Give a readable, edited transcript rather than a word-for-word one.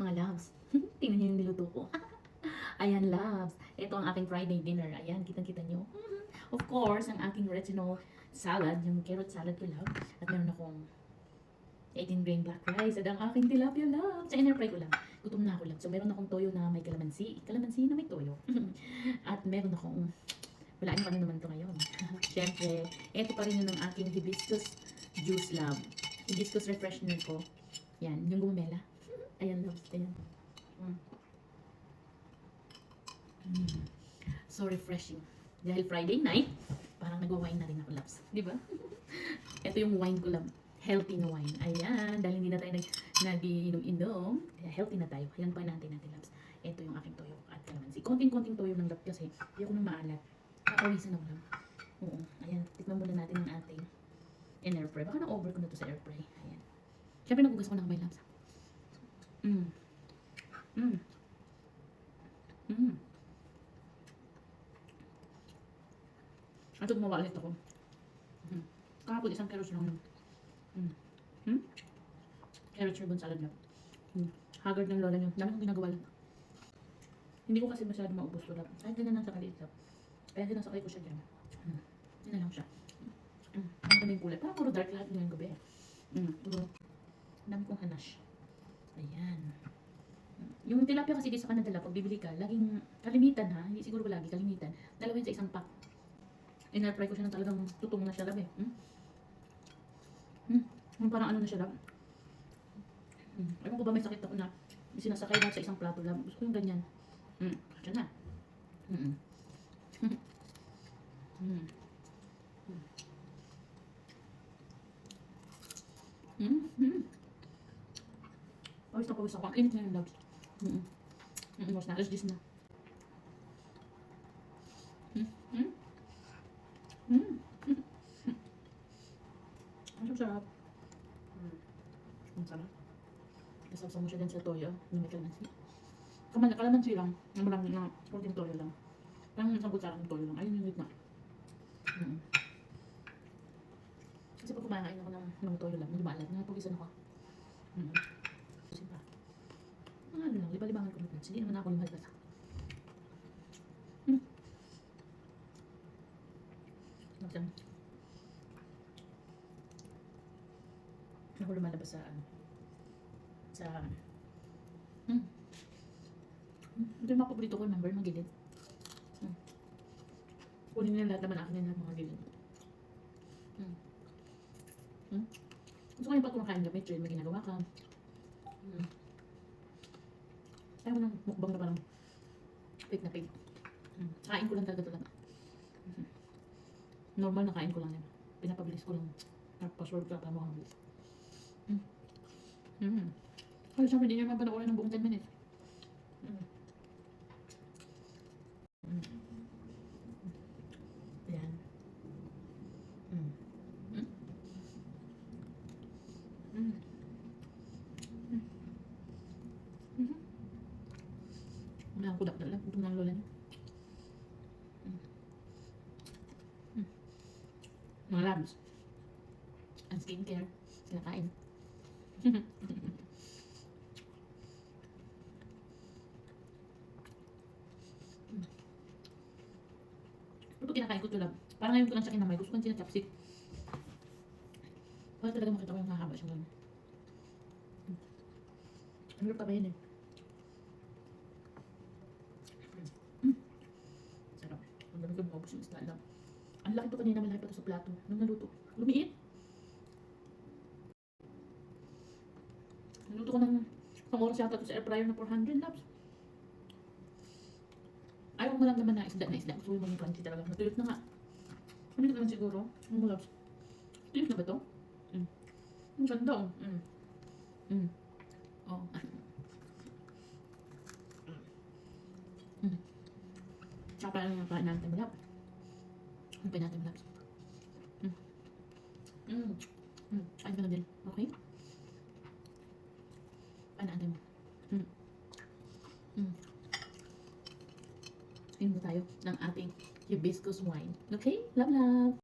Mga loves, tingnan niyo yung niluto ko. Ayan, loves. Ito ang aking Friday dinner. Ayan, kitang-kita niyo. Of course, ang aking original salad, yung carrot salad ko, love. At meron akong 18 grain black rice. At ang aking tilapia, love. Sa in-air fry ko lang. Gutom na ako, love. So, meron akong toyo na may kalamansi. Kalamansi na may toyo. At meron akong, wala ano naman to ngayon. Siyempre, ito pa rin yun ang aking hibiscus juice, love. Hibiscus refreshment ko. Yan, yung gumamela. Ayan, loves. Ayan. So refreshing. Dahil Friday night, parang nagwa-wine na rin ako, loves. Di ba? Ito yung wine ko, love. Healthy na wine. Ayan, dahil hindi na tayo nag-inom-inom, healthy na tayo. Ayan pa natin, loves. Ito yung aking toyo at kalamansi. Konting-konting toyo ng love kasi ayoko nang maalat. Kakawisan ako, love. Oo. Ayan, tikman muna natin ang ating in-air fry. Baka na-over ko na to sa air fry. Ayan. Siyempre, nagugas ko ng kamay, loves. Ito gumawa ulit ako. Kahapon isang carrots lang. Carrots ribbon salad lang. Haggard ng lola niyo. Dami kong ginagawa lang. Hindi ko kasi masyado maubos to lang. Kahit din na nasa kaliit lang. Kaya sinasakay ko siya dyan. Yun na lang siya. Ang daming kulay. Parang puro dark lahat ngayong gabi. Puro. Dami kong hanash. Ayan. Yung tilapia kasi di sa Canada, pag bibili ka, laging kalimitan ha. Hindi siguro lagi, kalimitan. Dalawa yun sa isang pack. In-try ko siya ng talagang tutong na siya, lab eh. Yung parang ano na siya, lab. Ewan ko ba may sakit ako na sinasakay lahat sa isang plato, lab. Gusto ko yung ganyan. Siya na. Pawis na pawis ako. Ang init na yung labs. Mas na, alas 10 na. Ang sarap. Ang sarap. Kasabsa mo siya din sa toyo. Yung may kalamansi. Kalamansi lang. Yung lang na konting toyo lang. Parang isang kutsara ng toyo lang. Ayun yung gitna. Kasi pag kumakain ako ng toyo lang, medyo maalat. Napagisan ako. Kasi pa. Ano lang, liba-libangan ko na. Hindi naman ako lumalabas. Diyan. Ako lumalabas sa ito yung mga paborito ko, number, magilid. Kunin nila lahat naman akin na mga gilid. Gusto ko yung pag kumakain ka, may train, may ginagawa ka. Ayaw mo ng mukbang na parang pig na pig. Kain ko lang talaga talaga. Normal na kain ko lang yan. Pinapabilis ko lang. Password ka, tama kang bilis. Ay, sabi, hindi nyo naman panoorin ng buong 10 minutes. Ayan. Wala akong kudak lang. Ito ng lola niya. Mga labs. Ang skincare. Kinakain. Pero pag kinakain ko ito lang, parang ngayon ko lang siya kinamay. Gusto ko yung sinachapsik. Para talaga makita ko yung hahaba siya gano'n. Ang hirap pa ba yun eh. Sarap. Ang dami ko maubos yung isda lang. Ang laki to kanina, malaki pa to sa plato. Nung naluto. Lumiit. Naluto ko ng isang oras yata to sa air fryer na 400 laps. Ayaw mo lang naman na isda. Gusto ko yung mga crunchy talaga. Natulot na nga. Ano naman siguro? Ang mga laps. Tulot na ba to? Ang ganda oh. Oh. Tsaka parang yung kain natin malap. Ang kain natin malap. Kain ka na din. Okay? Kain natin mo. Ayun na tayo ng ating hibiscus wine. Okay? Love, love!